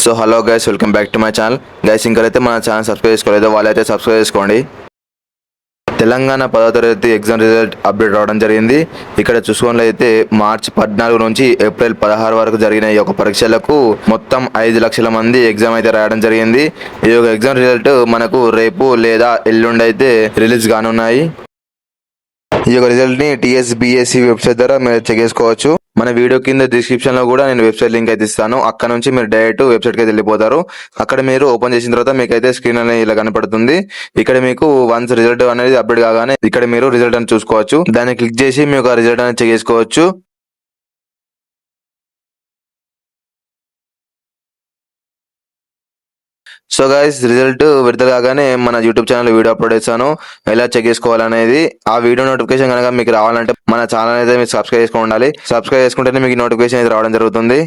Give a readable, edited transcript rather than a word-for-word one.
So hello guys, welcome back to my channel. Guys, ఇంకైతే మన channel subscribe చేసుకోలేదు వాళ్ళైతే సబ్స్క్రైబ్ చేసుకోండి. తెలంగాణ 10వ తరగతి ఎగ్జామ్ రిజల్ట్ అప్డేట్ రావడం జరిగింది. ఇక్కడ చూసుకున్నట్లయితే మార్చి 14 నుంచి ఏప్రిల్ 16 వరకు జరిగిన ఈ యొక్క పరీక్షలకు మొత్తం 5 లక్షల మంది ఎగ్జామ్ అయితే రాయడం జరిగింది. ఈ యొక్క ఎగ్జామ్ రిజల్ట్ మనకు రేపు లేదా ఎల్లుండి అయితే రిలీజ్ కానున్నాయి. ఈ యొక్క రిజల్ట్ ని TSBSC వెబ్సైట్ ద్వారా మీరు చెక్ చేసుకోవచ్చు. మన వీడియో కింద డిస్క్రిప్షన్ లో కూడా నేను వెబ్సైట్ లింక్ అయితే ఇస్తాను. అక్కడ నుంచి మీరు డైరెక్ట్ వెబ్సైట్ కి వెళ్ళిపోతారు. అక్కడ మీరు ఓపెన్ చేసిన తర్వాత మీకు అయితే స్క్రీన్ అనేది ఇలా కనపడుతుంది. ఇక్కడ మీకు వన్స్ రిజల్ట్ అనేది అప్డేట్ కాగానే ఇక్కడ మీరు రిజల్ట్ అని చూసుకోవచ్చు. దాన్ని క్లిక్ చేసి మీ యొక్క రిజల్ట్ అనేది చెక్ చేసుకోవచ్చు. సో గైస్, రిజల్ట్ విడుదల కాగానే మన యూట్యూబ్ ఛానల్ వీడియో అప్లోడ్ చేశాను, ఎలా చెక్ చేసుకోవాలనేది. ఆ వీడియో నోటిఫికేషన్ కనుక మీకు రావాలంటే మన ఛానల్ అయితే మీరు సబ్స్క్రైబ్ చేసుకుని ఉండాలి. సబ్స్క్రైబ్ చేసుకుంటేనే మీకు నోటిఫికేషన్ అయితే రావడం జరుగుతుంది.